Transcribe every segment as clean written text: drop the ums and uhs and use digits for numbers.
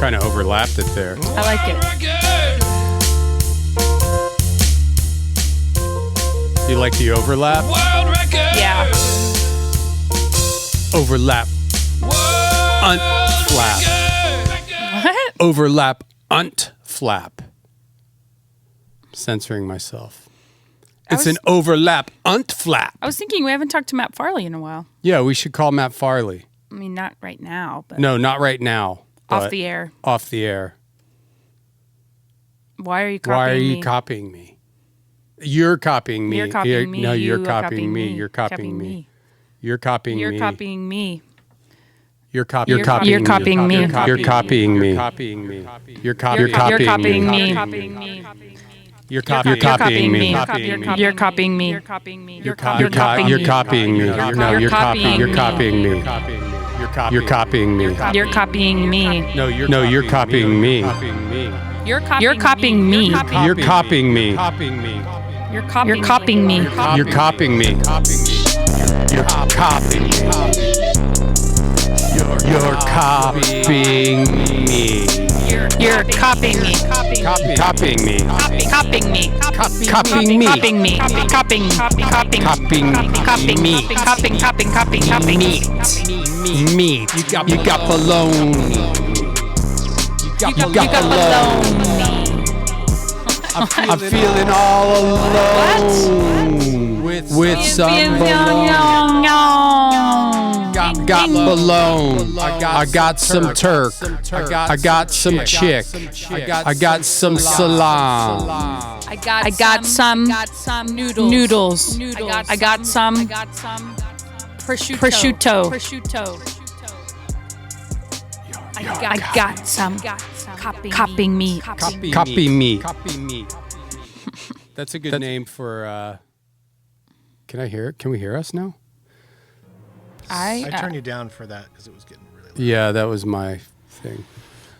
kind of overlapped it there. I like it. You like the overlap? Yeah. Overlap. Flap. What? Overlap. Flap. Censoring myself. It's an overlap. Flap. I was thinking we haven't talked to Matt Farley in a while. Yeah, we should call Matt Farley. I mean, not right now, but No, not right now. off the air. Off the air. Why are you copying me? Why are you copying me? You're copying me. You're copying me. No, you're You copying me. me. You're copying me. You're copying You're me. copying me. You're copying me. You're copying me. You're copying me. You're copying me. You're copying me. You're copying me. You're copying me. You're copying me. You're copying me. You're copying me. You're copying me. No, you're copying. You're copying me. You're copying me. You're copying me. No, you're copying me. You're copying me. You're copying me. You're copying me. You're copying me. You're copying me. You're copying me. You're copying me. Copying me. Copying me. Copying me. Copying me. Copying. Copying me. Copying. Meat. You got baloney. You got baloney. I'm feeling all alone with some baloney. Got baloney. I got some Turk. I got some chick. I got some salam. I got some noodles. I got some prosciutto. I got some copying me. Copy me. That's a good name for. Can I hear it? Can we hear us now? I turned you down for that because it was getting really loud. Yeah, that was my thing.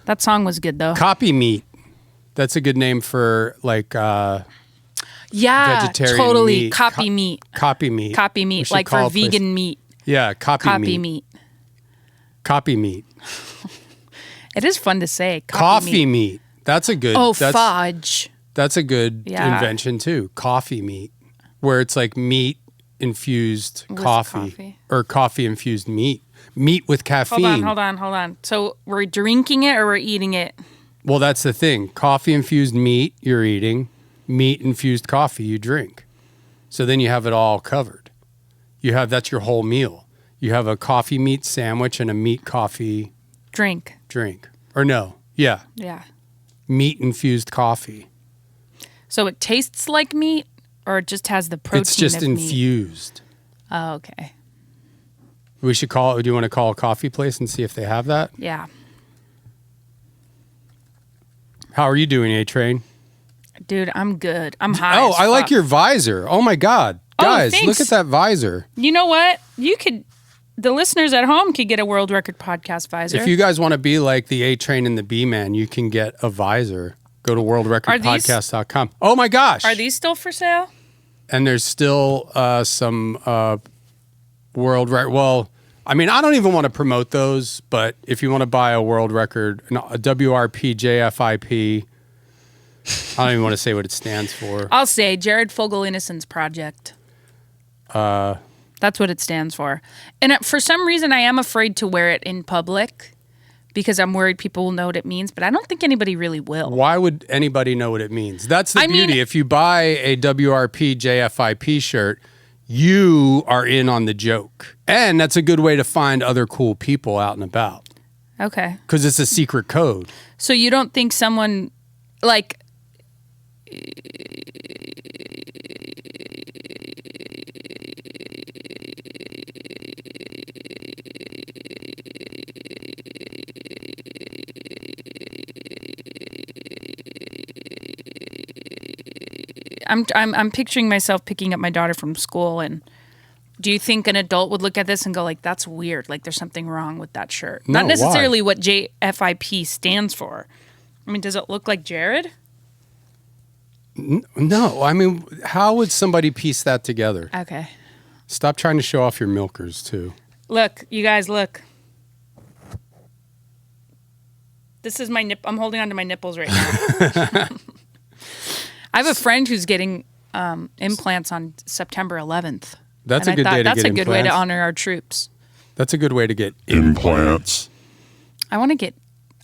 That song was good though. Copy meat. That's a good name for like yeah, vegetarian totally. meat. Copy meat. Copy meat. Copy meat, like for vegan meat. Yeah, copy meat. Copy meat. It is fun to say. Coffee meat. That's a good. Fudge. That's a good invention too. Coffee meat, where it's like meat infused coffee or coffee infused meat. Meat with caffeine. Hold on. So we're drinking it or we're eating it? Well, that's the thing. Coffee infused meat you're eating. Meat infused coffee you drink. So then you have it all covered. That's your whole meal. You have a coffee meat sandwich and a meat coffee drink. Or no. Yeah. Yeah. Meat infused coffee. So it tastes like meat or it just has the protein It's just of infused. Meat? Oh, okay. We should call it. Do you want to call a coffee place and see if they have that? Yeah. How are you doing, A-Train? Dude, I'm good. I'm high. Oh, I like your visor. Oh my God. Guys, look at that visor. You know what? The listeners at home could get a world record podcast visor. If you guys want to be like the A-Train and the B-Man, you can get a visor. Go to worldrecordpodcast.com. Oh my gosh. Are these still for sale? And there's still some world record. Well, I mean, I don't even want to promote those, but if you want to buy a world record, a WRP, JFIP, I don't even want to say what it stands for. I'll say Jared Fogle Innocence Project. That's what it stands for. And for some reason, I am afraid to wear it in public because I'm worried people will know what it means, but I don't think anybody really will. Why would anybody know what it means? That's the beauty. If you buy a WRP, JFIP shirt, you are in on the joke. And that's a good way to find other cool people out and about. Okay. Because it's a secret code. So you don't think someone, like... I'm picturing myself picking up my daughter from school, and do you think an adult would look at this and go like, that's weird, like there's something wrong with that shirt? No, not necessarily why? What JFIP stands for. I mean, does it look like Jared? No, I mean, how would somebody piece that together? Okay. Stop trying to show off your milkers, too. Look, you guys, look. This is my nip. I'm holding onto my nipples right now. I have a friend who's getting implants on September 11th. That's a good day to get implants. That's a good way to honor our troops. That's a good way to get implants. I want to get.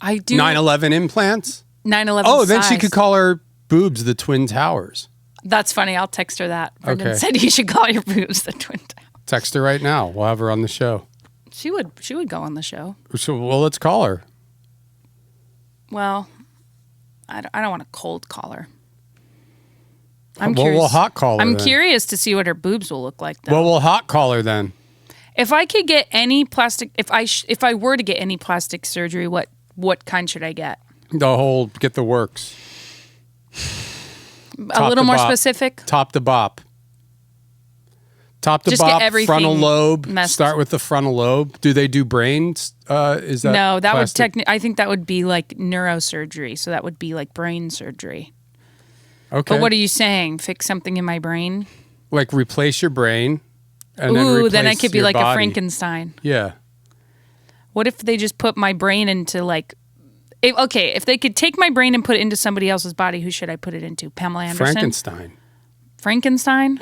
I do 9/11 implants. 9/11. Oh, then she could call her boobs the Twin Towers. That's funny. I'll text her that. Brendan said you should call your boobs the Twin Towers. Text her right now. We'll have her on the show. She would go on the show. So, well, let's call her. Well, I don't want to cold call her. I'm curious. We'll hot call her. I'm curious to see what her boobs will look like, though. Well, we'll hot call her then. If I could get any plastic, if I were to get any plastic surgery, what kind should I get? Get the works. A little more specific? Top to bop. Top to Just bop, get everything frontal lobe. messed. Start with the frontal lobe. Do they do brains? Is that No, that plastic? would I think that would be like neurosurgery. So that would be like brain surgery. Okay. But what are you saying? Fix something in my brain? Like replace your brain. And then I could be like body. a Frankenstein. Yeah. What if they just put my brain into like... if they could take my brain and put it into somebody else's body, who should I put it into? Pamela Anderson? Frankenstein?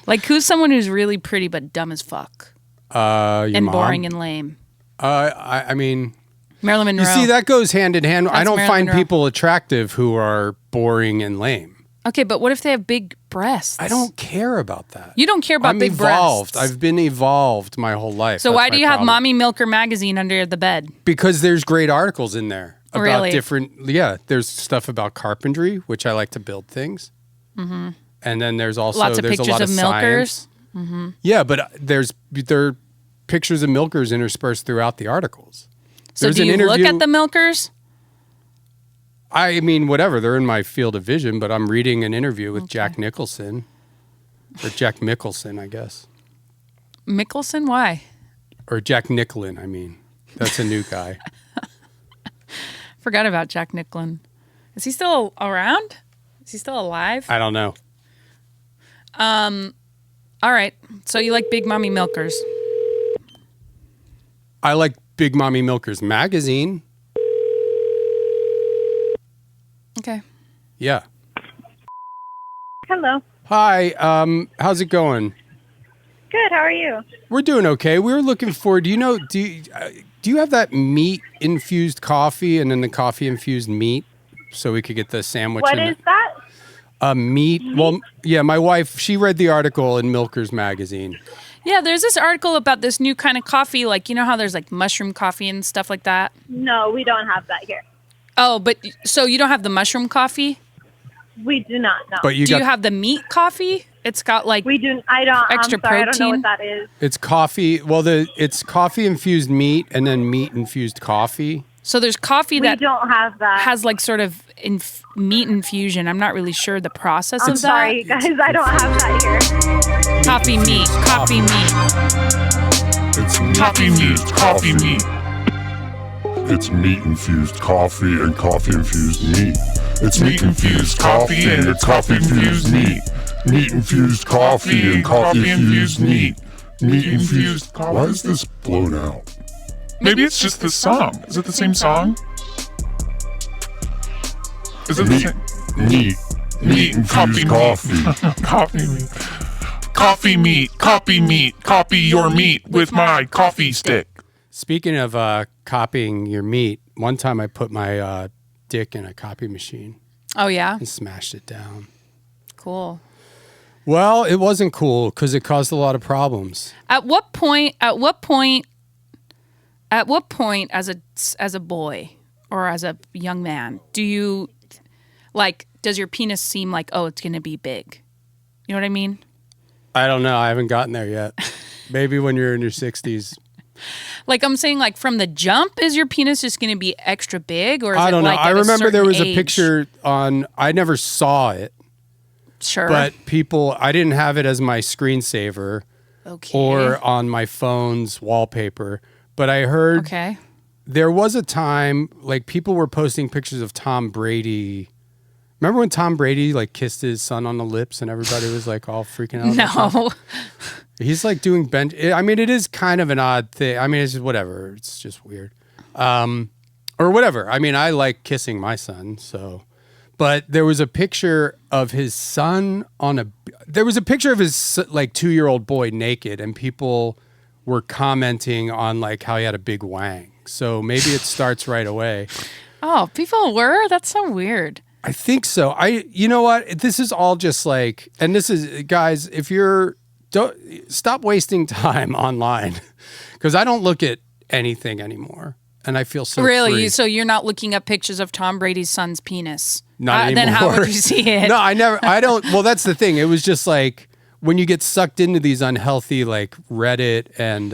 Like, who's someone who's really pretty but dumb as fuck? And boring and lame? I mean... Marilyn Monroe. You see, that goes hand in hand. I don't Marilyn find Monroe. people attractive who are boring and lame. Okay, but what if they have big breasts? I don't care about that. You don't care about I'm big evolved. breasts. I've been evolved my whole life. So That's why do my you have problem. Mommy Milker magazine under the bed? Because there's great articles in there about Really? different. Yeah, there's stuff about carpentry, which I like to build things. Mm-hmm. And then there's also Lots of there's pictures a lot of milkers. Mm-hmm. Yeah, but there are pictures of milkers interspersed throughout the articles. So There's do an you interview, look at the milkers? I mean, whatever. They're in my field of vision, but I'm reading an interview with Jack Nicholson. Or Jack Mickelson, I guess. Mickelson? Why? Or Jack Nicklin, I mean. That's a new guy. Forgot about Jack Nicklin. Is he still around? Is he still alive? I don't know. All right. So you like Big Mommy Milkers. I like Big Mommy Milkers magazine. Okay. Yeah. Hello. Hi, how's it going? Good. How are you? We're doing okay. We were looking for, do you have that meat infused coffee and then the coffee infused meat so we could get the sandwich What in is it? that? Meat. Well, yeah, my wife, she read the article in Milker's magazine. Yeah, there's this article about this new kind of coffee. Like, you know how there's like mushroom coffee and stuff like that? No, we don't have that here. Oh, but so you don't have the mushroom coffee? We do not know. But Do you have the meat coffee? It's got like We do. I don't. extra I'm sorry. I don't know protein? what that is. It's coffee. Well, it's coffee infused meat and then meat infused coffee. so there's coffee We that don't have that. has like sort of meat infusion. I'm not really sure the process I'm of sorry, that. guys. I don't have that here. Coffee meat. Coffee meat. It's Coffee meat, coffee meat. It's meat infused coffee and coffee infused meat. It's Meat infused coffee and coffee infused meat. Meat infused coffee and coffee infused meat. Meat infused. Why is this blown out? Maybe it's just the song. Is it the same song? Is it the same? Meat infused coffee. Coffee meat. Coffee meat, copy meat, copy your meat with my coffee stick. Speaking of copying your meat, one time I put my dick in a copy machine Oh yeah, and smashed it down. cool. Well, it wasn't cool because it caused a lot of problems. At what point as a boy or as a young man do you does your penis seem like, oh, it's going to be big? You know what I mean? I don't know. I haven't gotten there yet. Maybe when you're in your 60s. Like I'm saying, like from the jump, is your penis just going to be extra big, or is I don't it know. like I at remember there was certain a age? picture on, I never saw it, Sure. but I didn't have it as my screensaver okay. or on my phone's wallpaper. But I heard Okay. there was a time like people were posting pictures of Tom Brady. Remember when Tom Brady like kissed his son on the lips and everybody was like all freaking out? No. He's like doing bench. I mean, it is kind of an odd thing. I mean, it's just whatever. It's just weird. Or whatever. I mean, I like kissing my son, so. But there was a picture of his son there was a picture of his like 2-year-old boy naked, and people were commenting on like how he had a big wang. So maybe it starts right away. Oh, people were? That's so weird. I think so. You know what? This is all just like, and this is, guys, don't stop wasting time online, because I don't look at anything anymore. And I feel so really free. So you're not looking up pictures of Tom Brady's son's penis? Not anymore. Then how would you see it? No, I don't. Well, that's the thing. It was just like when you get sucked into these unhealthy like Reddit and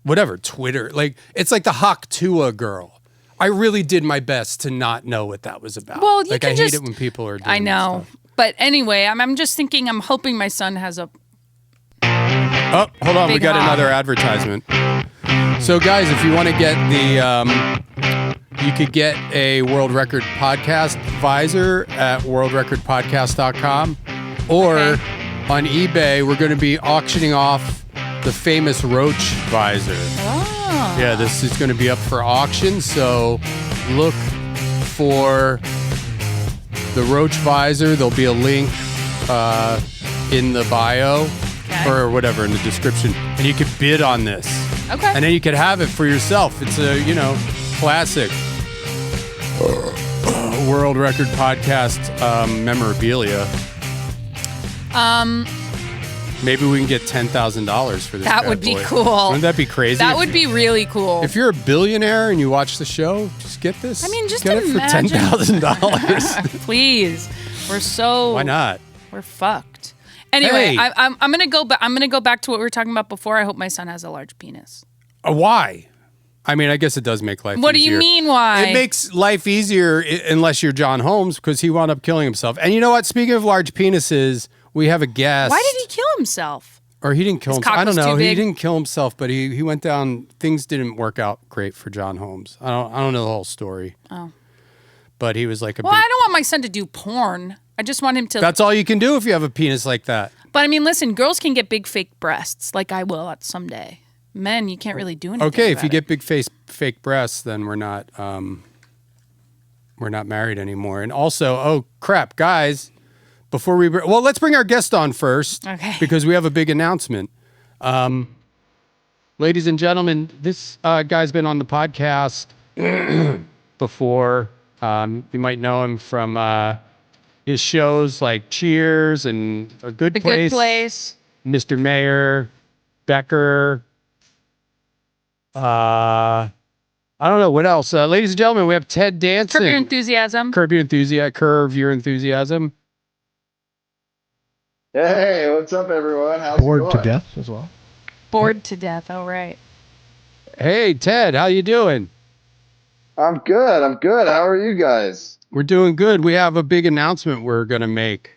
whatever, Twitter. Like it's like the Hawk Tua girl. I really did my best to not know what that was about. Well, you like can I just, hate it when people are doing I know. Stuff. But anyway, I'm just thinking, I'm hoping my son has a... Oh, hold on. We got another advertisement. So, guys, if you want to get you could get a World Record Podcast visor at worldrecordpodcast.com, or on eBay, we're going to be auctioning off the famous Roach Visor. Oh. Yeah, this is going to be up for auction, so look for the Roach Visor. There'll be a link in the bio or whatever in the description, and you could bid on this. Okay. And then you could have it for yourself. It's a, classic World Record Podcast memorabilia. Maybe we can get $10,000 for this. That would be cool. Wouldn't that be crazy? That would be really cool. If you're a billionaire and you watch the show, just get this. I mean, just get imagine. it for $10,000. Please. Why not? We're fucked. Anyway, Hey. I'm gonna go. I'm gonna go back to what we were talking about before. I hope my son has a large penis. Why? I mean, I guess it does make life easier. What do you mean, why? It makes life easier unless you're John Holmes, because he wound up killing himself. And you know what? Speaking of large penises, we have a guest. Why did he kill himself? Or he didn't kill His himself. cock I don't was know. too He big? didn't kill himself, but he went down. Things didn't work out great for John Holmes. I don't know the whole story. Oh. But he was like Well, I don't want my son to do porn. I just want him to. That's all you can do if you have a penis like that. But I mean, listen, girls can get big fake breasts, like I will at someday. Men, you can't really do anything. Okay, if about you it. get big fake breasts, then we're not married anymore. And also, oh crap, guys, before let's bring our guest on first, Okay. because we have a big announcement. Ladies and gentlemen, this guy's been on the podcast before. You might know him from his shows like Cheers and A Good The Place. Good Place. Mr. Mayor, Becker. I don't know what else. Ladies and gentlemen, we have Ted Danson. Curb Your Enthusiasm. Curb Your Enthusiasm. Hey, what's up, everyone? How's it Bored going? to death as well. Bored to death. Oh, right. Hey, Ted, how you doing? I'm good. How are you guys? We're doing good. We have a big announcement we're going to make.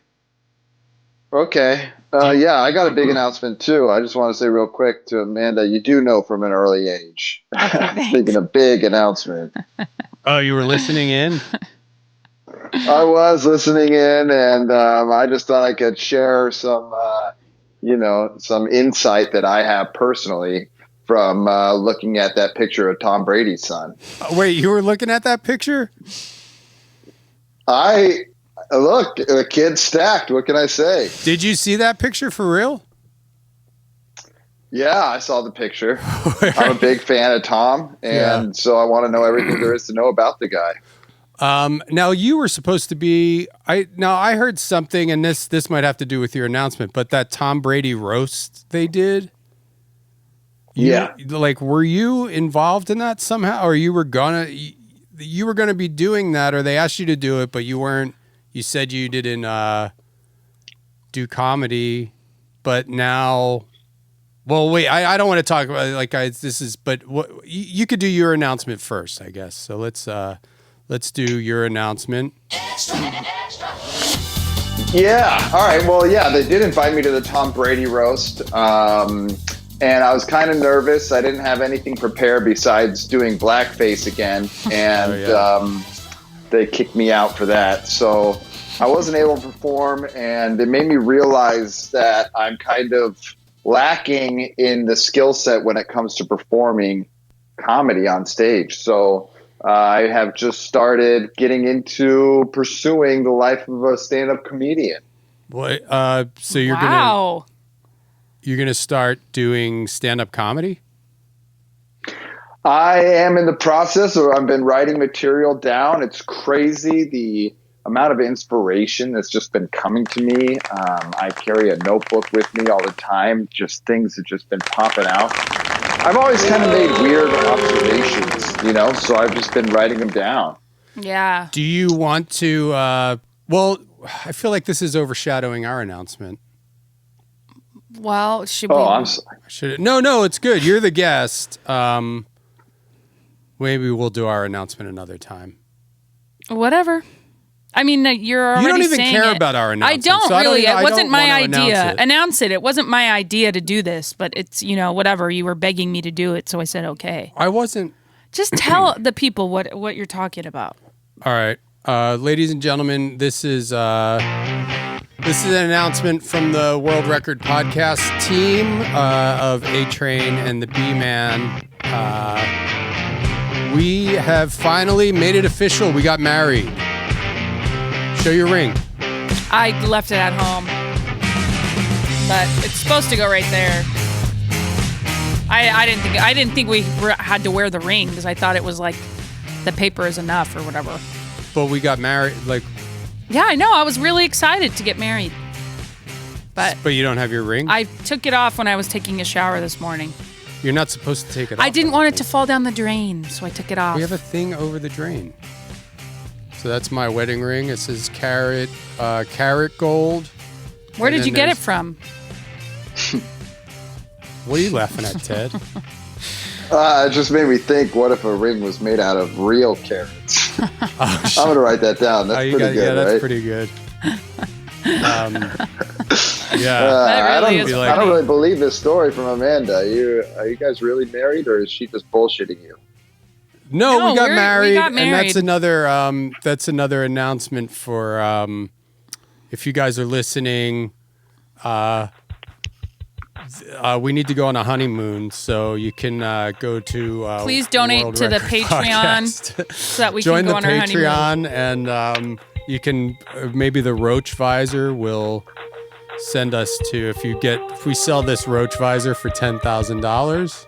Okay. Yeah, I got a big announcement, too. I just want to say real quick to Amanda, you do know from an early age. Thinking a big announcement. Oh, you were listening in? I was listening in, and I just thought I could share some, some insight that I have personally from looking at that picture of Tom Brady's son. Wait, you were looking at that picture? Look, the kid's stacked. What can I say? Did you see that picture for real? Yeah, I saw the picture. I'm a big fan of Tom, and so I want to know everything there is to know about the guy. Now you were supposed to be. I heard something, and this might have to do with your announcement, but that Tom Brady roast they did. Like, were you involved in that somehow, or you were gonna be doing that, or they asked you to do it, but you weren't? You said you didn't do comedy, but now. Well, wait. I don't want to talk about but what you could do your announcement first, I guess. So let's do your announcement. Yeah. All right. Well, yeah, they did invite me to the Tom Brady roast, and I was kind of nervous. I didn't have anything prepared besides doing blackface again, and they kicked me out for that. So I wasn't able to perform, and it made me realize that I'm kind of lacking in the skill set when it comes to performing comedy on stage. So I have just started getting into pursuing the life of a stand-up comedian. What? So you're gonna start doing stand-up comedy? I am in the process, or I've been writing material down. It's crazy the amount of inspiration that's just been coming to me. I carry a notebook with me all the time. Just things have just been popping out. I've always kind of made weird observations, you know, so I've just been writing them down. Yeah. Do you want to? Well, I feel like this is overshadowing our announcement. Well, should I'm sorry. No, it's good. You're the guest. Maybe we'll do our announcement another time. Whatever. I mean, you're already saying You don't even care about our announcement. I don't so really. I It wasn't my idea. It. Announce it. It wasn't my idea to do this, but it's, whatever. You were begging me to do it, so I said okay. I wasn't. Just tell the people what you're talking about. All right. Ladies and gentlemen, this is an announcement from the World Record Podcast team of A-Train and the B-Man. We have finally made it official. We got married. Show your ring. I left it at home, but it's supposed to go right there. I didn't think we had to wear the ring because I thought it was like the paper is enough or whatever. But we got married, Yeah, I know. I was really excited to get married. But you don't have your ring? I took it off when I was taking a shower this morning. You're not supposed to take it off. I didn't want it to fall down the drain, so I took it off. We have a thing over the drain. So that's my wedding ring. It says carat gold. Where did you get it from? What are you laughing at, Ted? It just made me think, what if a ring was made out of real carrots? I'm going to write that down. That's pretty good, yeah, that's right? pretty good. I don't funny. really believe this story from Amanda. Are you guys really married, or is she just bullshitting you? No, we got married, and that's another announcement for if you guys are listening. We need to go on a honeymoon, so you can go to please donate World to the Record Patreon Podcast. so that we Join can go on the our honeymoon. Patreon, and you can maybe the Roach Visor will send us to if we sell this Roach Visor for $10,000.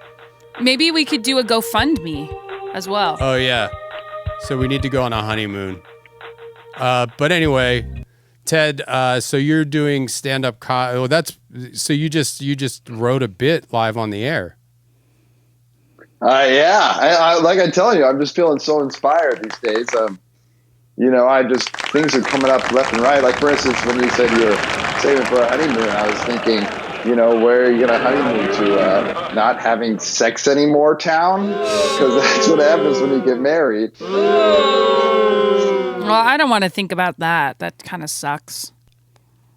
Maybe we could do a GoFundMe as well. Oh yeah, so we need to go on a honeymoon. But anyway, Ted, so you're doing stand-up so you just wrote a bit live on the air. Yeah. I like I'm telling you, I'm just feeling so inspired these days. Things are coming up left and right. Like, for instance, when you said you're saving for a honeymoon, I was thinking, where are you going to honeymoon to? Not having sex anymore town? Because that's what happens when you get married. Well, I don't want to think about that. That kind of sucks.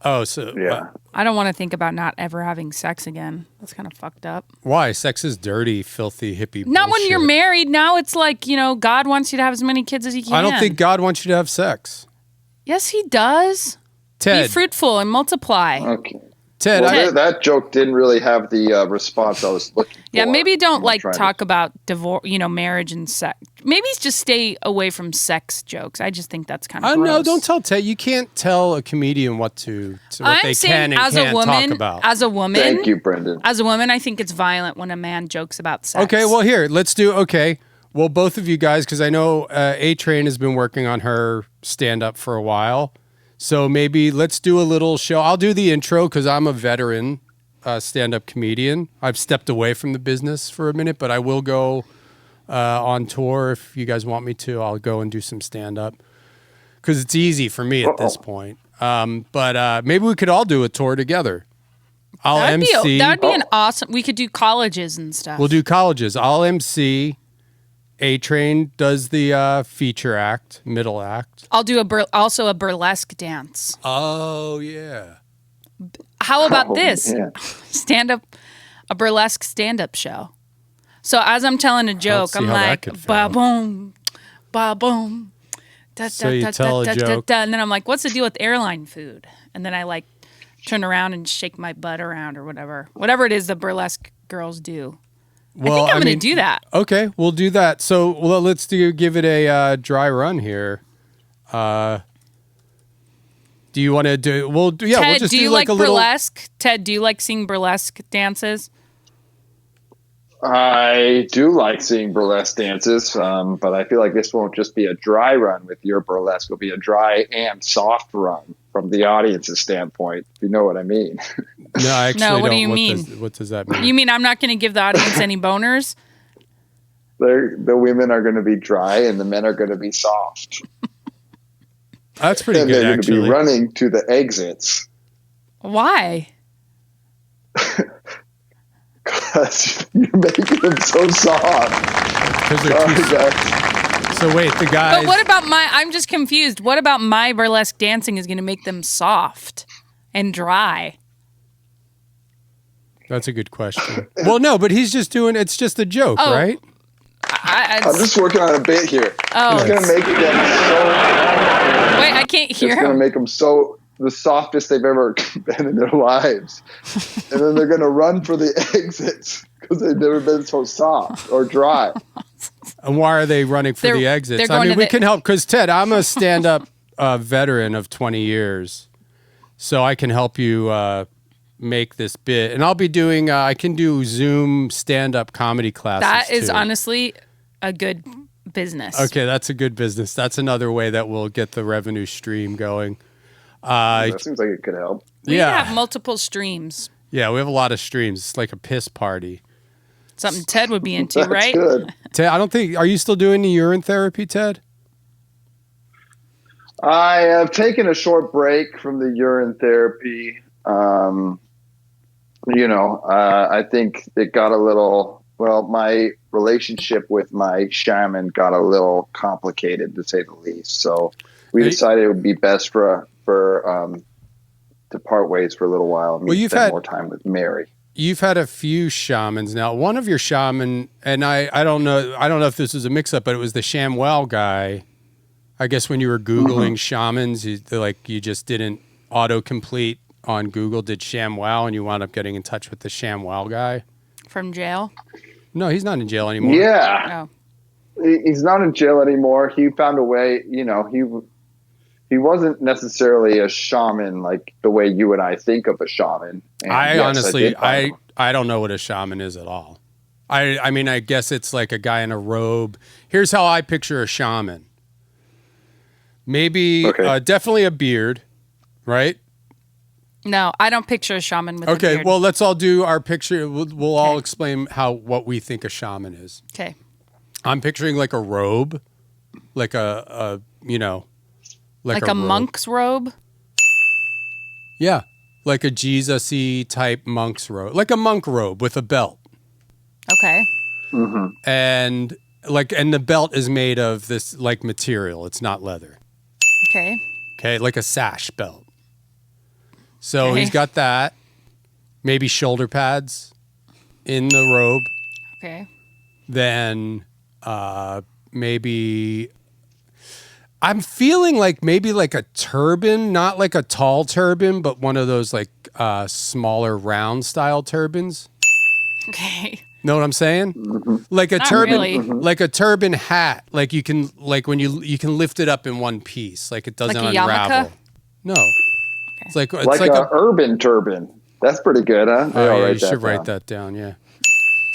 Oh, so yeah. I don't want to think about not ever having sex again. That's kind of fucked up. Why? Sex is dirty, filthy, hippie Not bullshit. when you're married. Now it's like, God wants you to have as many kids as he can. I don't think God wants you to have sex. Yes, he does. Ted. Be fruitful and multiply. Okay. Ted, Well, that joke didn't really have the response I was looking for. Yeah, maybe don't talk to... about divorce, marriage and sex. Maybe just stay away from sex jokes. I just think that's kind of gross. No, don't tell Ted. You can't tell a comedian what they can and can't talk about. As a woman, Thank you, Brendan. As a woman, I think it's violent when a man jokes about sex. Okay, well here, let's do. Okay, well both of you guys, because I know A-Train has been working on her stand-up for a while. So maybe let's do a little show. I'll do the intro because I'm a veteran stand-up comedian. I've stepped away from the business for a minute, but I will go on tour if you guys want me to. I'll go and do some stand-up because it's easy for me at this point. But maybe we could all do a tour together. I'll MC. That would be an awesome. We could do colleges and stuff. We'll do colleges. I'll MC. A-Train does the feature act, middle act. I'll do also a burlesque dance. Oh, yeah. How about this? Yeah. A burlesque stand-up show. So as I'm telling a joke, I'm like, ba-boom, ba-boom, So you tell a joke. and then I'm like, what's the deal with airline food? And then I turn around and shake my butt around or whatever it is the burlesque girls do. Well, I think I'm going to do that. Okay, we'll do that. So let's give it a dry run here. Do you want to do? We'll do. Yeah, Ted, we'll just do you like like a little. burlesque? Ted, do you like seeing burlesque dances? I do like seeing burlesque dances, but I feel like this won't just be a dry run with your burlesque. It'll be a dry and soft run from the audience's standpoint, if you know what I mean. No, I actually No, what don't. do you mean? What does that mean? You mean I'm not going to give the audience any boners? The women are going to be dry and the men are going to be soft. That's pretty And good, they're going to be actually. running to the exits. Why? Because you're making them so soft. 'Cause they're too Sorry, guys. So wait, the guys. But what about I'm just confused. What about my burlesque dancing is going to make them soft and dry? That's a good question. Well, no, but he's just doing. It's just a joke, Oh. right? I'm just working on a bit here. Oh. It's going to make them so. Wait, I can't hear It's going to him. make them so the softest they've ever been in their lives, and then they're going to run for the exits because they've never been so soft or dry. And why are they running for the exits? they're I going mean, to we the- can help because Ted, I'm a stand-up veteran of 20 years, so I can help you make this bit. And I'll be doing. I can do Zoom stand-up comedy classes. That is too. honestly a good business. Okay, that's a good business. That's another way that we'll get the revenue stream going. That seems like it could help. We Yeah. have multiple streams. Yeah, we have a lot of streams. It's like a piss party. Something Ted would be into, That's right? good. Ted, I don't think. Are you still doing the urine therapy, Ted? I have taken a short break from the urine therapy. I think it got a little. Well, my relationship with my shaman got a little complicated, to say the least. So we decided it would be best to part ways for a little while. And Well, you've spend had- more time with Mary. You've had a few shamans now. One of your shaman, and I don't know if this was a mix-up, but it was the ShamWow guy. I guess when you were Googling shamans, you just didn't autocomplete on Google, did ShamWow, and you wound up getting in touch with the ShamWow guy. From jail. No, he's not in jail anymore. Yeah, Oh. he's not in jail anymore. He found a way. He wasn't necessarily a shaman like the way you and I think of a shaman. And I yes, honestly, did find him. I don't know what a shaman is at all. I mean, I guess it's like a guy in a robe. Here's how I picture a shaman. Maybe, Okay. definitely a beard, right? No, I don't picture a shaman with a Okay, beard. well, let's all do our picture. We'll all Okay. explain what we think a shaman is. Okay. I'm picturing like a robe, like a Like a robe. monk's robe. Yeah, like a Jesus-y type monk's robe, like a monk robe with a belt, Okay. and the belt is made of this like material. It's not leather. Okay. Okay, like a sash belt. So Okay. he's got that. Maybe shoulder pads in the robe. Okay. Then maybe I'm feeling like maybe like a turban, not like a tall turban, but one of those like smaller round style turbans. Okay. Know what I'm saying? Like a Not turban, really. like a turban hat. Like you can, like when you can lift it up in one piece, like it doesn't Like a yarmulke? unravel. No, it's like like a urban turban. That's pretty good, huh? Oh, I'll yeah, write you should that write down. that down. Yeah.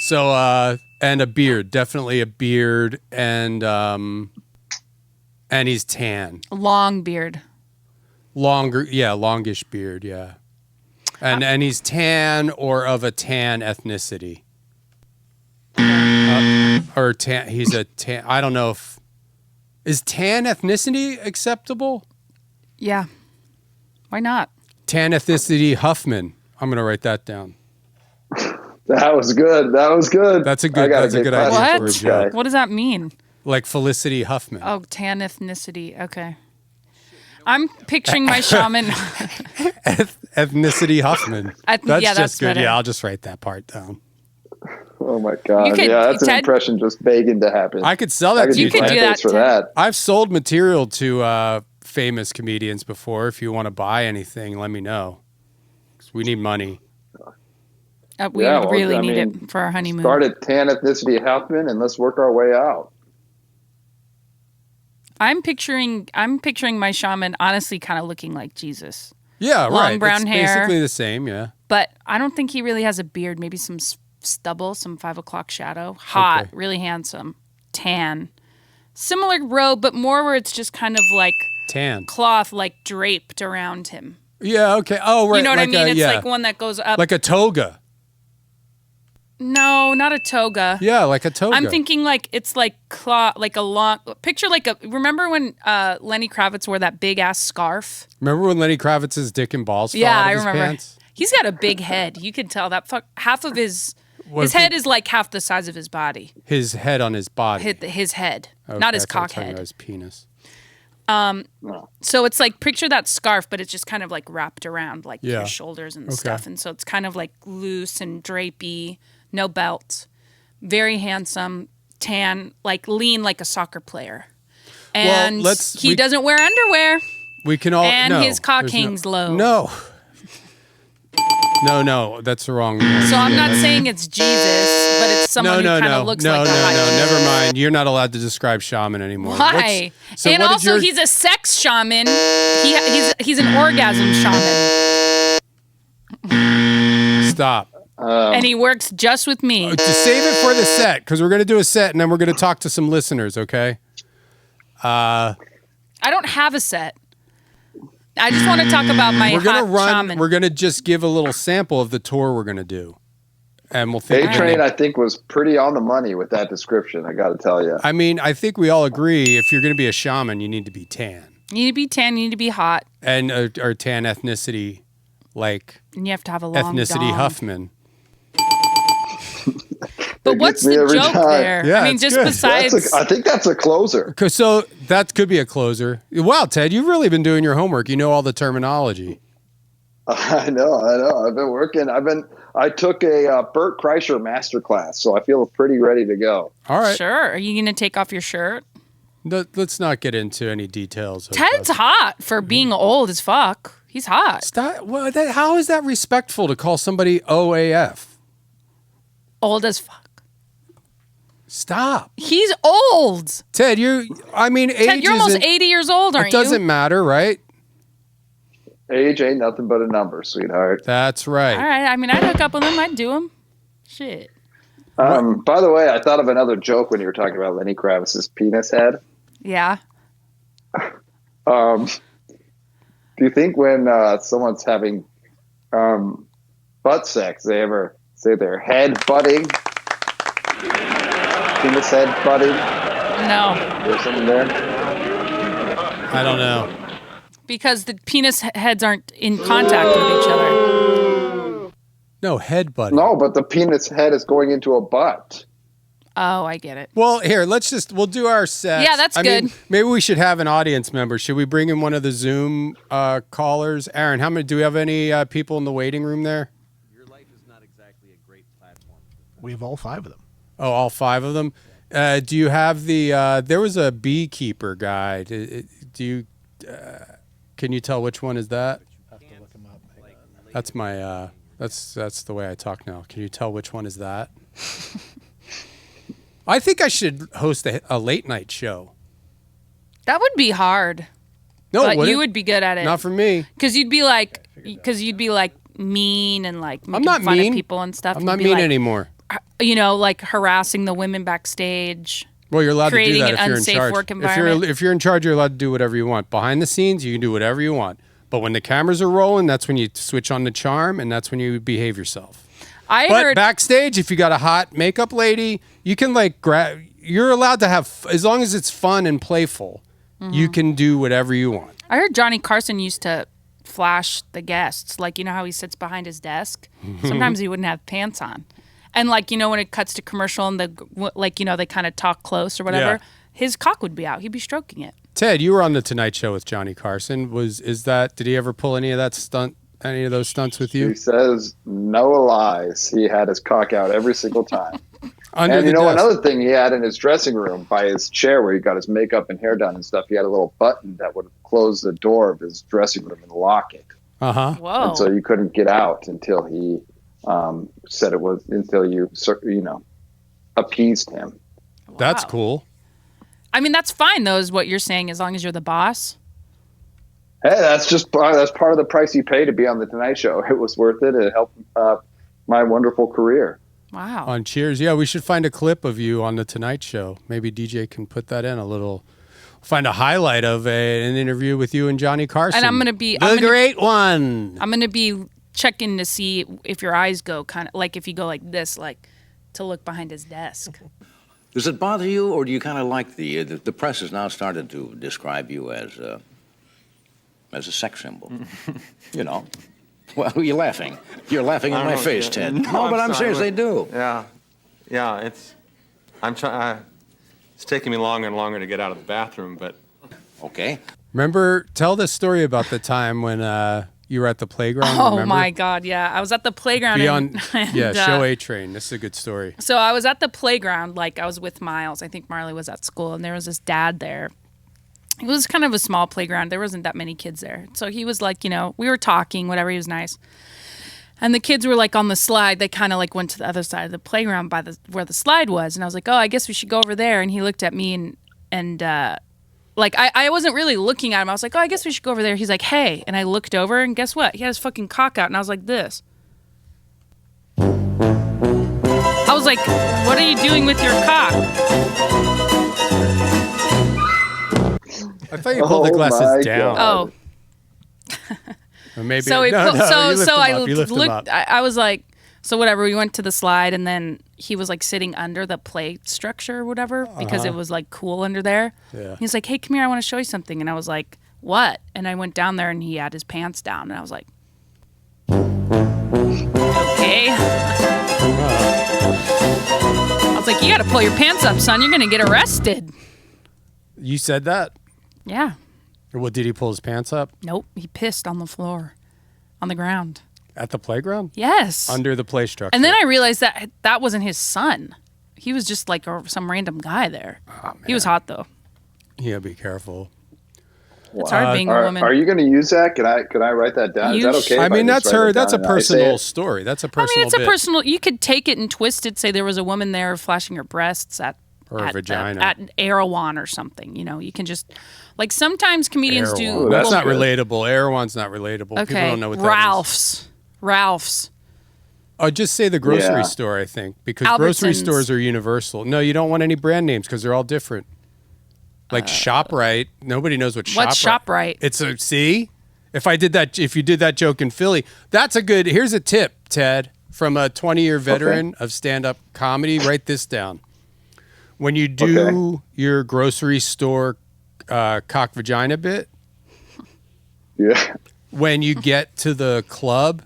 So and a beard, definitely a beard, and he's tan, Long beard. longish beard, yeah, and he's tan or of a tan ethnicity, or tan. He's a tan. I don't know if is tan ethnicity acceptable. Yeah. Why not? Tan ethnicity Huffman. I'm gonna write that down. That was good. That was good. That's a good. I gotta That's a get good classes idea What? for a this guy. joke. What does that mean? Like Felicity Huffman. Oh, tan ethnicity. Okay. I'm picturing my shaman. Ethnicity Huffman. That's yeah, just that's good. better. Yeah, I'll just write that part down. Oh my god! You could- Yeah, that's an Ted- impression just begging to happen. I could sell I that could to do you. could Ted. do that, blackface for Ted. that. I've sold material to famous comedians before. If you want to buy anything, let me know. We need money. We really need it for our honeymoon. Start at tan ethnicity Huffman and let's work our way out. I'm picturing my shaman honestly kind of looking like Jesus. Yeah, Long right. brown it's hair. Basically the same, yeah. But I don't think he really has a beard. Maybe some stubble, some 5 o'clock shadow. Hot, really handsome, tan. Similar robe, but more where it's just kind of like tan cloth, like draped around him. Yeah, okay. Oh, right. You know what like I mean? It's yeah. like one that goes up. Like a toga. No, not a toga. Yeah, like a toga. I'm thinking like it's like cloth, like a long picture. Like remember when Lenny Kravitz wore that big ass scarf? Remember when Lenny Kravitz's dick and balls fell Yeah, out of I his remember. pants? He's got a big head. You can tell that half of his head is like half the size of his body. His head on his body. His head, Okay, not his I thought you were cock talking head. about his penis. So it's like picture that scarf, but it's just kind of like wrapped around like Yeah. your shoulders and Okay. stuff, and so it's kind of like loose and drapey, no belt, very handsome, tan, like lean like a soccer player, and he doesn't wear underwear. We can all And no, his cock there's hangs low. No. No, that's the wrong one. So I'm not saying it's Jesus, but it's someone who kind of looks like the high Jesus. Never mind. You're not allowed to describe shaman anymore. Why? And also, he's a sex shaman. He's an orgasm shaman. Stop. And he works just with me. To save it for the set, because we're going to do a set, and then we're going to talk to some listeners, okay? I don't have a set. I just want to talk about my shaman. We're going to just give a little sample of the tour we're going to do. And we'll think. A-Train, I think, was pretty on the money with that description, I got to tell you. I mean, I think we all agree if you're going to be a shaman, you need to be tan. You need to be tan. You need to be hot. And or tan ethnicity, like and you have to have a long ethnicity dong. Huffman. But what's the joke there? Yeah, I mean, just good. besides... I think that's a closer. So that could be a closer. Wow, Ted, you've really been doing your homework. You know all the terminology. I know. I've been working. I took a Bert Kreischer masterclass, so I feel pretty ready to go. All right. Sure. Are you going to take off your shirt? Let's not get into any details. Ted's hot for being old as fuck. He's hot. Stop. Well, how is that respectful to call somebody OAF? Old as fuck. Stop. He's old. Ted, age Ted, you're almost 80 years old, aren't you? It doesn't matter, right? Age ain't nothing but a number, sweetheart. That's right. All right. I mean, I'd hook up with him. I'd do him. Shit. By the way, I thought of another joke when you were talking about Lenny Kravitz's penis head. Yeah. Do you think when someone's having butt sex, they ever say their head butting? Penis head butting? No. There's something there? I don't know. Because the penis heads aren't in contact with each other. No, head butting. No, but the penis head is going into a butt. Oh, I get it. Well, here, we'll do our set. Yeah, that's good. Maybe we should have an audience member. Should we bring in one of the Zoom callers? Aaron, do we have any people in the waiting room there? Your life is not exactly a great platform. We have all 5 of them. Oh, all 5 of them? Do you have there was a beekeeper guy. Do you, can you tell which one is that? I have to look him up. That's my, that's the way I talk now. Can you tell which one is that? I think I should host a late night show. That would be hard. No, but you would be good at it. Not for me. Because you'd be like mean and like making I'm not fun mean. of people and stuff. I'm You'd not be mean like, anymore. You know, like harassing the women backstage. Well, you're allowed to do creating that an if you're in unsafe charge. work environment. If you're in charge, you're allowed to do whatever you want. Behind the scenes, you can do whatever you want. But when the cameras are rolling, that's when you switch on the charm, and that's when you behave yourself. I But heard backstage, if you got a hot makeup lady, you can you're allowed to have, as long as it's fun and playful, you can do whatever you want. I heard Johnny Carson used to flash the guests. Like, you know how he sits behind his desk? Sometimes he wouldn't have pants on. And like, you know, when it cuts to commercial and they kind of talk close or whatever, his cock would be out. He'd be stroking it. Ted, you were on the Tonight Show with Johnny Carson. Did he ever pull any of those stunts with you? He says no lies. He had his cock out every single time. Under and the desk. another thing he had in his dressing room by his chair where he got his makeup and hair done and stuff, he had a little button that would close the door of his dressing room and lock it. Whoa. And so you couldn't get out until he said it was, until you appeased him. That's cool. I mean, that's fine, though, is what you're saying, as long as you're the boss. Hey, that's part of the price you pay to be on the Tonight Show. It was worth it. It helped my wonderful career. Wow. On Cheers. Yeah, we should find a clip of you on the Tonight Show. Maybe DJ can put that in find a highlight of an interview with you and Johnny Carson. And I'm going to be... great one. I'm going to be checking to see if your eyes go kind of, like if you go like this, like to look behind his desk. Does it bother you, or do you kind of like the press has now started to describe you as a sex symbol? You know? Well, you're laughing. You're laughing in my face, Ted. No, but I'm serious, they do. Yeah. It's taking me longer and longer to get out of the bathroom, but... Okay. Tell the story about the time when you were at the playground. Oh, my God, yeah. I was at the playground. Show A-Train. This is a good story. So I was at the playground, like I was with Miles. I think Marley was at school, and there was this dad there. It was kind of a small playground. There wasn't that many kids there. So he was like, we were talking, whatever. He was nice. And the kids were like on the slide. They kind of like went to the other side of the playground by where the slide was. And I was like, oh, I guess we should go over there. And he looked at me and like I wasn't really looking at him. I was like, oh, I guess we should go over there. He's like, hey. And I looked over and guess what? He had his fucking cock out. And I was like this. I was like, what are you doing with your cock? I thought you pulled the glasses down. Oh. Or maybe so I looked. I I was like, so whatever. We went to the slide, and then he was like sitting under the play structure or whatever because it was like cool under there. Yeah. He's like, hey, come here. I want to show you something. And I was like, what? And I went down there, and he had his pants down, and I was like, okay. I was like, you got to pull your pants up, son. You're gonna get arrested. You said that? Yeah. Well, did he pull his pants up? Nope. He pissed on the floor, on the ground. At the playground? Yes. Under the play structure. And then I realized that wasn't his son. He was just like some random guy there. Oh, he was hot though. Yeah, be careful. It's hard being a woman. Are you going to use that? Can I write that down? Is that okay? I mean, that's a personal story. That's a personal. It's a personal. You could take it and twist it. Say there was a woman there flashing her breasts at vagina at Erewhon or something. You can just like sometimes comedians do. That's not relatable. Erewhon's not relatable. Okay. People don't know what that is. Ralph's. Oh, just say the grocery store, I think, because grocery stores are universal. No, you don't want any brand names because they're all different. Like ShopRite, nobody knows what ShopRite. What's ShopRite? If you did that joke in Philly, that's a good. Here's a tip, Ted, from a 20-year veteran of stand-up comedy. Write this down. When you do your grocery store cock vagina bit, when you get to the club,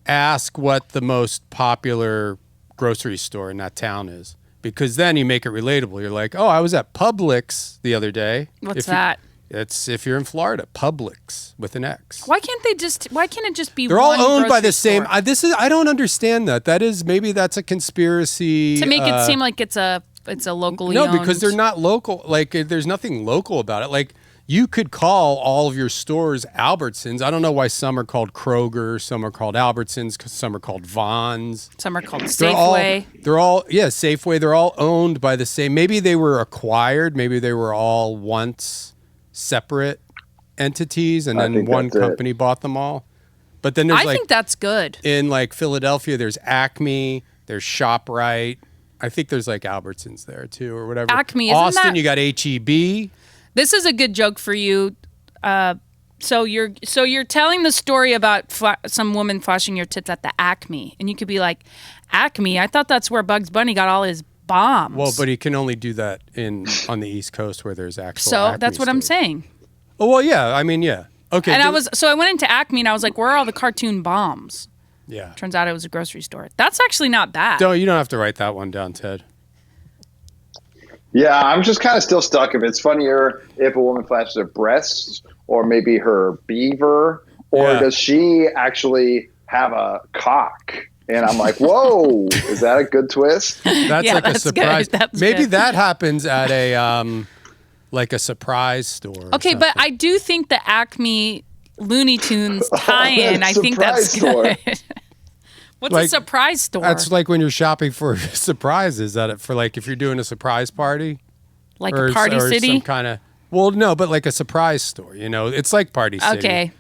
ask what the most popular grocery store in that town is. Because then you make it relatable. You're like, oh, I was at Publix the other day. What's that? It's if you're in Florida, Publix with an X. Why can't it just be? They're all owned by the store? same. I don't understand that. Maybe that's a conspiracy to make it seem like it's a locally owned. No, because they're not local. Like there's nothing local about it. Like you could call all of your stores Albertsons. I don't know why some are called Kroger, some are called Albertsons, some are called Vons. Some are called Safeway. They're all Safeway. They're all owned by the same. Maybe they were acquired. Maybe they were all once separate entities, and then one company bought them all. But then I think that's good. In like Philadelphia, there's Acme, there's ShopRite. I think there's like Albertsons there too, or whatever. Acme, Austin, you got HEB. This is a good joke for you. So you're telling the story about some woman flashing your tits at the Acme, and you could be like, Acme? I thought that's where Bugs Bunny got all his bombs. Well, but he can only do that on the East Coast where there's actual. So Acme that's what stores. I'm saying. Oh well, yeah. I mean, yeah. Okay. And I went into Acme and I was like, where are all the cartoon bombs? Yeah. Turns out it was a grocery store. That's actually not bad. You don't have to write that one down, Ted. Yeah, I'm just kind of still stuck. If it's funnier if a woman flashes her breasts or maybe her beaver, or does she actually have a cock? And I'm like, whoa, is that a good twist? That's a surprise. Maybe good. that happens at a like a surprise store. Okay, but I do think the Acme Looney Tunes tie-in. I think that's good. What's a surprise store? That's like when you're shopping for surprises. For like if you're doing a surprise party, like a Party City, some kind of. Well, no, but like a surprise store. It's like Party City. Okay.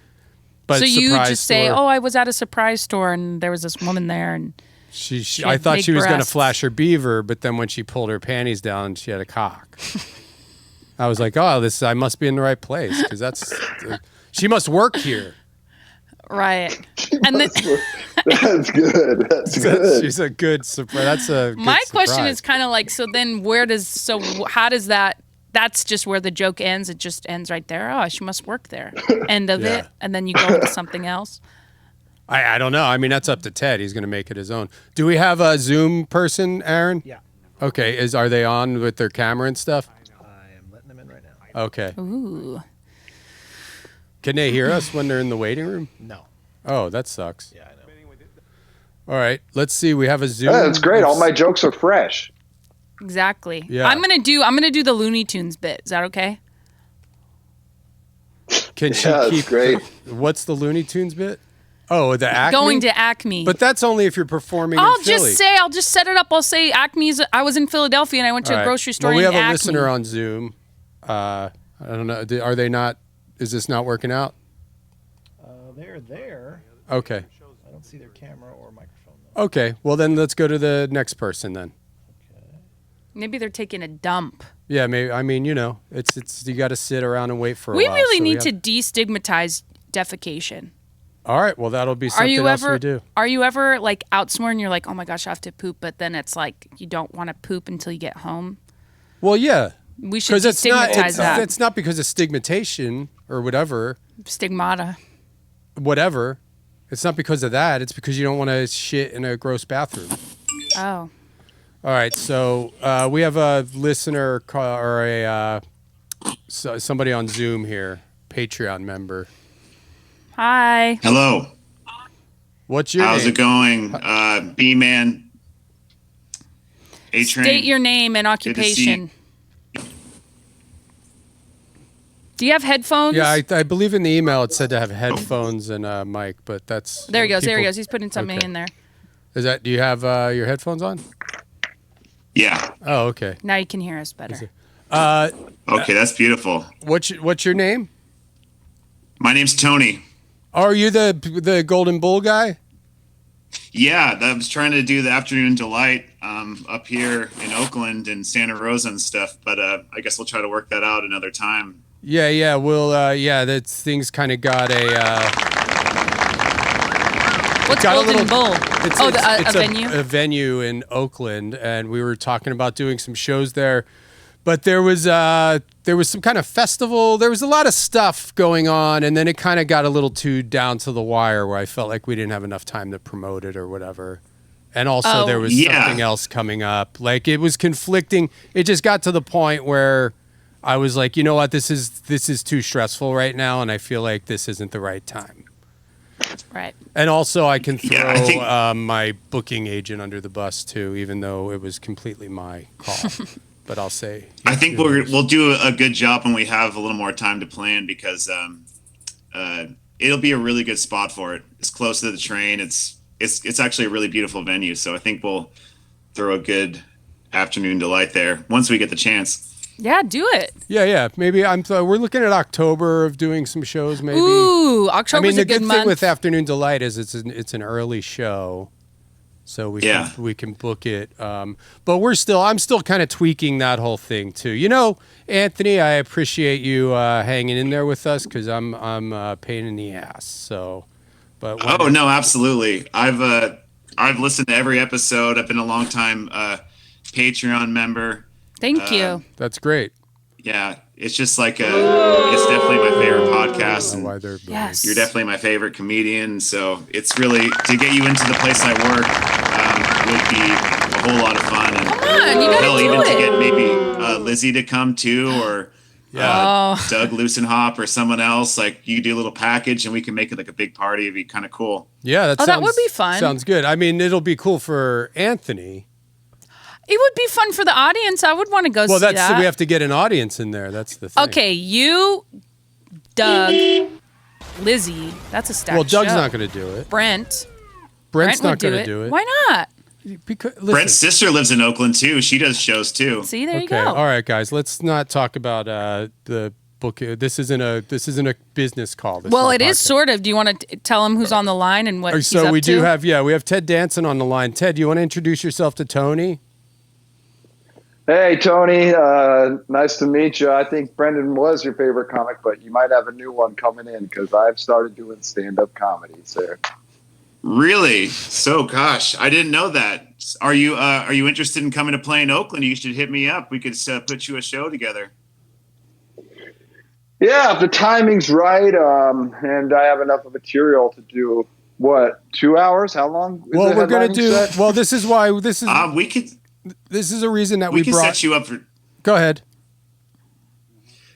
But so you just say, store, "Oh, I was at a surprise store and there was this woman there," and she I thought she was going to flash her beaver, but then when she pulled her panties down, she had a cock. I was like, "Oh, I must be in the right place because she must work here." Right. And that's good. That's good. She's a good surprise. That's a good My question surprise. is kind of like, so then how does that? That's just where the joke ends. It just ends right there. Oh, she must work there. End of it. And then you go into something else. I don't know. I mean, that's up to Ted. He's going to make it his own. Do we have a Zoom person, Aaron? Yeah. Okay. Are they on with their camera and stuff? I am letting them in right now. Okay. Ooh. Can they hear us when they're in the waiting room? No. Oh, that sucks. Yeah, I know. All right. Let's see. We have a Zoom. Yeah, that's great. All my jokes are fresh. Exactly. Yeah. I'm gonna do the Looney Tunes bit. Is that okay? Can she Yeah, keep? that's great. What's the Looney Tunes bit? Oh, the Acme. Going to Acme. But that's only if you're performing in Philly. I'll just set it up. I'll say Acme's. I was in Philadelphia and I went to a grocery store. Well, we have in a Acme. listener on Zoom. I don't know. Are they not? Is this not working out? They're there. Okay. I don't see their camera or microphone, though. Okay. Well, then let's go to the next person then. Maybe they're taking a dump. Yeah, maybe. I mean, it's you got to sit around and wait for a We while. really need to destigmatize defecation. All right. Well, that'll be something else we do. Are you ever like out somewhere and you're like, oh my gosh, I have to poop, but then it's like you don't want to poop until you get home? Well, yeah. We should destigmatize that. It's not because of stigmatization or whatever. Stigmata. Whatever. It's not because of that. It's because you don't want to shit in a gross bathroom. Oh. All right. So we have a listener or somebody on Zoom here, Patreon member. Hi. Hello. What's your How's name? it going? B-Man. A-Train. State your name and Good to see occupation. Do you have headphones? Yeah, I believe in the email it said to have headphones and a mic, but that's... There he goes. There he goes. He's putting something in there. Do you have your headphones on? Yeah. Oh, okay. Now you can hear us better. Okay, that's beautiful. What's your name? My name's Tony. Are you the Golden Bull guy? Yeah, I was trying to do the Afternoon Delight up here in Oakland and Santa Rosa and stuff, but I guess we'll try to work that out another time. Yeah. We'll that things kind of got a. What's Golden Bull? It's a venue. A venue in Oakland, and we were talking about doing some shows there. But there was some kind of festival. There was a lot of stuff going on, and then it kind of got a little too down to the wire, where I felt like we didn't have enough time to promote it or whatever. And also there was something else coming up. Like it was conflicting. It just got to the point where I was like, you know what, this is too stressful right now, and I feel like this isn't the right time. Right. And also, I can throw my booking agent under the bus too, even though it was completely my call. But I'll say, I think we'll do a good job when we have a little more time to plan because it'll be a really good spot for it. It's close to the train. It's actually a really beautiful venue, so I think we'll throw a good Afternoon Delight there once we get the chance. Yeah, do it. Yeah. Maybe we're looking at October of doing some shows. Maybe. Ooh, October's a good month. I mean, the good thing with Afternoon Delight is it's an early show. So we can book it, but I'm still kind of tweaking that whole thing too. You know, Anthony, I appreciate you hanging in there with us because I'm a pain in the ass. So, but no, absolutely. I've listened to every episode. I've been a long time Patreon member. Thank you. That's great. Yeah, it's just like it's definitely my favorite podcast. And yes. You're definitely my favorite comedian. So it's really to get you into the place I work would be a whole lot of fun. And come on, you gotta do even it. to get maybe Lizzie to come too, or Doug Loosenhop or someone else. Like you do a little package, and we can make it like a big party. It'd be kind of cool. Yeah, that would be fun. Sounds good. I mean, it'll be cool for Anthony. It would be fun for the audience. I would want to go see that. Well, we have to get an audience in there. That's the thing. Okay, you, Doug, Lizzie. That's a stacked Well, Doug's show. not going to do it. Brent's not would going to do it. Why not? Because Brent's sister lives in Oakland too. She does shows too. See, there you Okay. go. All right, guys. Let's not talk about the book. This isn't a business call. This Well, is it a is podcast. sort of. Do you want to tell him who's on the line and what he's So up we do to? have Ted Danson on the line. Ted, do you want to introduce yourself to Tony? Hey, Tony. Nice to meet you. I think Brendan was your favorite comic, but you might have a new one coming in because I've started doing stand-up comedy, sir. Really? So, gosh, I didn't know that. Are you interested in coming to play in Oakland? You should hit me up. We could put you a show together. Yeah, if the timing's right, and I have enough of material to do, 2 hours? How long? Well, we're going to do. Set? Well, this is why. This is. We could. This is a reason that we can brought. Set you up for. Go ahead.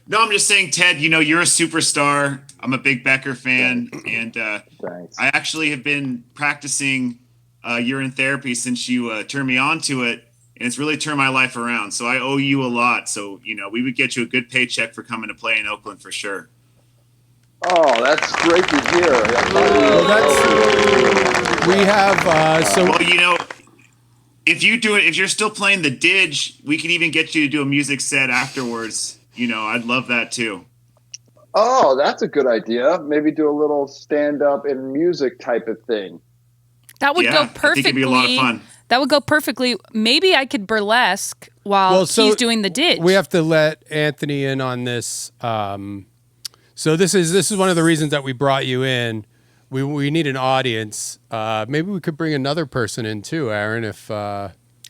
No, I'm just saying, Ted. You're a superstar. I'm a big Becker fan, and I actually have been practicing urine therapy since you turned me on to it, and it's really turned my life around. So I owe you a lot. So we would get you a good paycheck for coming to play in Oakland for sure. Oh, that's great to hear. We have so. Well, if you're still playing the Didge, we could even get you to do a music set afterwards. I'd love that too. Oh, that's a good idea. Maybe do a little stand-up and music type of thing. That would go perfectly. I think it'd be a lot of fun. That would go perfectly. Maybe I could burlesque while he's doing the Didge. We have to let Anthony in on this. So this is one of the reasons that we brought you in. We need an audience. Maybe we could bring another person in too, Aaron. If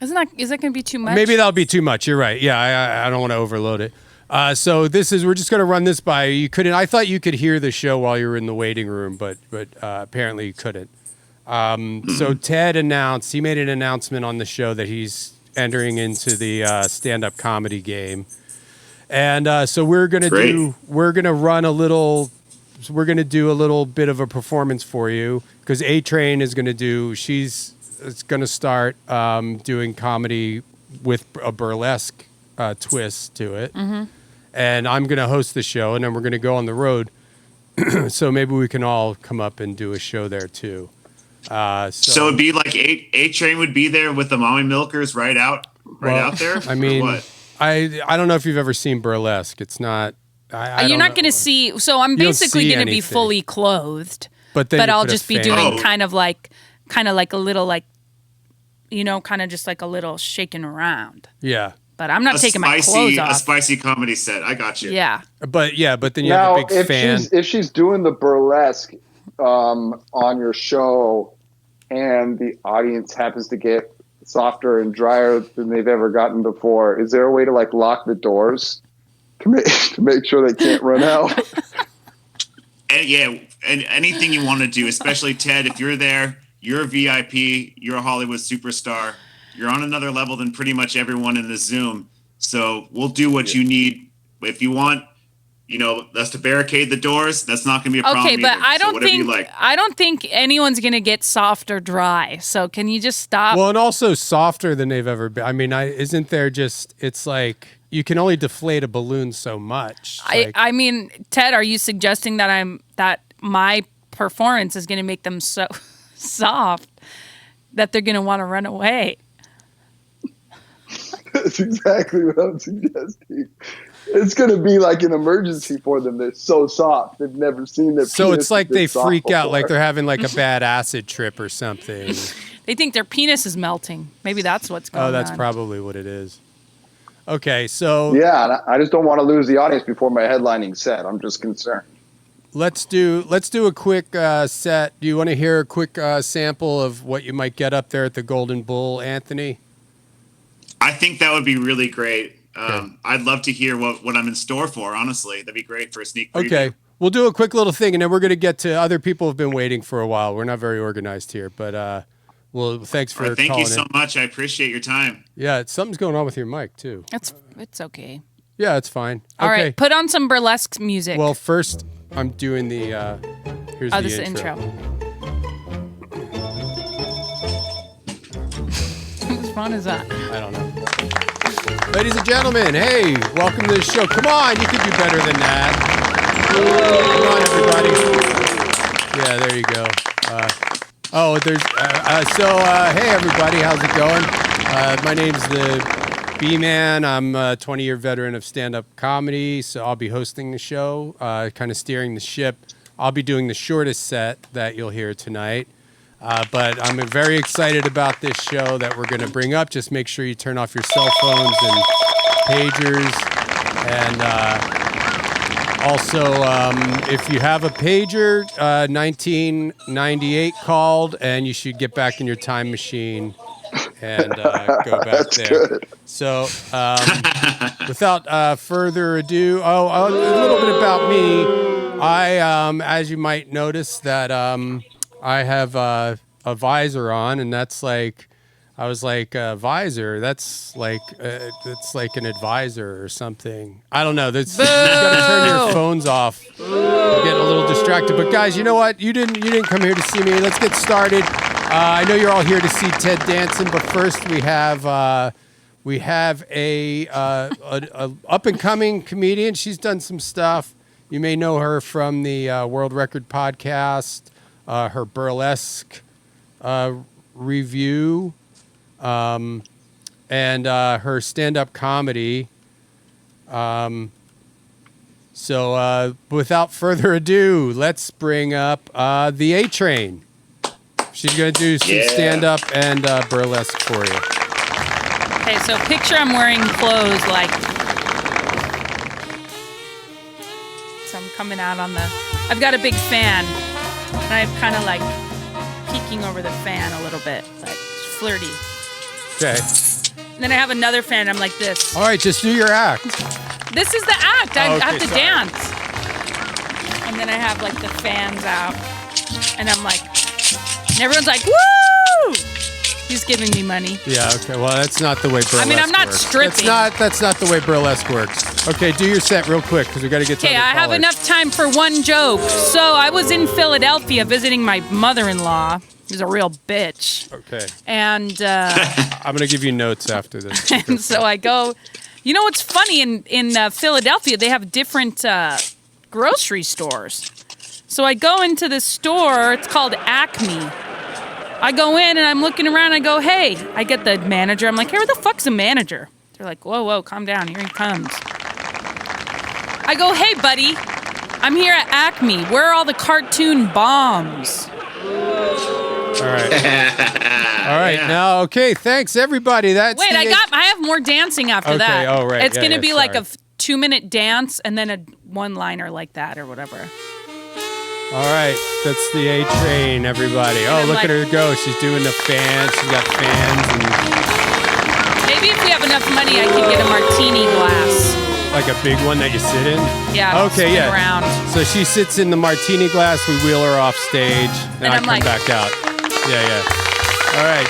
is that going to be too much? Maybe that'll be too much. You're right. Yeah, I don't want to overload it. So we're just going to run this by you. I thought you could hear the show while you were in the waiting room, but apparently you couldn't. So Ted he made an announcement on the show that he's entering into the stand-up comedy game. And so we're going to do a little bit of a performance for you because A-Train is going to start doing comedy with a burlesque twist to it. Mm-hmm. And I'm going to host the show, and then we're going to go on the road. So maybe we can all come up and do a show there too. So it'd be like A-Train would be there with the mommy milkers right out there. I mean, what? I don't know if you've ever seen burlesque. It's not. You're not going to see. So I'm basically going to be fully clothed, but I'll just be doing kind of like a little kind of just like a little shaking around. Yeah. But I'm not taking my clothes off. A spicy comedy set. I got you. Yeah. But then you have a big fan. If she's doing the burlesque on your show, and the audience happens to get softer and drier than they've ever gotten before, is there a way to lock the doors to make sure they can't run out? And anything you want to do, especially Ted, if you're there, you're a VIP, you're a Hollywood superstar, you're on another level than pretty much everyone in the Zoom. So we'll do what you need. If you want, us to barricade the doors, that's not going to be a problem. Okay, but either. I don't think anyone's going to get soft or dry. So can you just stop? Well, and also softer than they've ever been. I mean, isn't there just? It's like you can only deflate a balloon so much. I mean, Ted, are you suggesting that my performance is going to make them so soft that they're going to want to run away? That's exactly what I'm suggesting. It's going to be like an emergency for them. They're so soft. They've never seen their So penis it's like they freak out, before. like they're having like a bad acid trip or something. They think their penis is melting. Maybe that's what's going on. Oh, that's probably what it is. Okay, so yeah, I just don't want to lose the audience before my headlining set. I'm just concerned. Let's do a quick set. Do you want to hear a quick sample of what you might get up there at the Golden Bull, Anthony? I think that would be really great. I'd love to hear what I'm in store for, honestly. That'd be great for a sneak preview. Okay. We'll do a quick little thing, and then we're going to get to other people who've been waiting for a while. We're not very organized here, but thanks for calling thank you so much. I appreciate your time. Yeah, something's going on with your mic, too. It's okay. Yeah, it's fine. All right, put on some burlesque music. Well, first, I'm doing the, here's the this intro. Whose fun is that? I don't know. Ladies and gentlemen, hey, welcome to the show. Come on, you can do better than that. Come on, everybody. Yeah, there you go. Hey, everybody. How's it going? My name's the B-Man. I'm a 20-year veteran of stand-up comedy, so I'll be hosting the show, kind of steering the ship. I'll be doing the shortest set that you'll hear tonight. But I'm very excited about this show that we're going to bring up. Just make sure you turn off your cell phones and pagers. And also, if you have a pager, 1998 called, and you should get back in your time machine and go back That's there. good. So, without further ado, a little bit about me. I, as you might notice, that I have a visor on, and that's like, I was like, visor, that's like, it's like an advisor or something. I don't know. That's, you gotta turn your phones off. You get a little distracted. But guys, you know what? You didn't come here to see me. Let's get started. I know you're all here to see Ted Danson, but first we have a up and coming comedian. She's done some stuff. You may know her from the World Record podcast, her burlesque review, and her stand-up comedy. So without further ado, let's bring up the A-Train. She's going to do some stand-up and burlesque for you. Okay, so picture I'm wearing clothes like... So I'm coming out on the... I've got a big fan, and I'm kind of like peeking over the fan a little bit, like flirty. Okay. And then I have another fan, I'm like this. All right, just do your act. This is the act. I have to sorry. dance. And then I have like the fans out, and I'm like... And everyone's like, woo! He's giving me money. Yeah, okay. Well, that's not the way burlesque works. I mean, I'm not stripping. That's not the way burlesque works. Okay, do your set real quick because we got to get to Okay, other I have callers. enough time for one joke. So I was in Philadelphia visiting my mother-in-law, who's a real bitch. Okay. And I'm going to give you notes after this. and so I go, you know what's funny? In Philadelphia, they have different grocery stores. So I go into this store. It's called Acme. I go in and I'm looking around. I go, hey. I get the manager. I'm like, hey, where the fuck's the manager? They're like, whoa, calm down. Here he comes. I go, hey, buddy. I'm here at Acme. Where are all the cartoon bombs? All right. Now, okay. Thanks, everybody. That's Wait, I have more dancing after Okay, that. oh, right. It's Yeah, going to yeah, be like a sorry. 2-minute dance and then a one-liner like that or whatever. All right. That's the A-Train, everybody. Oh, I'm look like- at her go. She's doing the fans. She's got fans and Maybe if we have enough money, I could get a martini glass. like a big one that you sit in. Yeah, Okay, spin yeah. around. So she sits in the martini glass. We wheel her off stage, and I I'm come like- back out. Yeah. All right.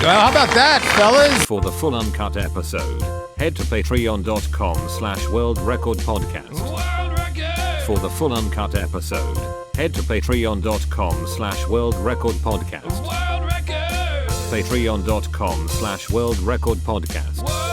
Well, how about that, fellas? For the full uncut episode, head to patreon.com/worldrecordpodcast. For the full uncut episode, head to patreon.com/worldrecordpodcast. Patreon.com/worldrecordpodcast.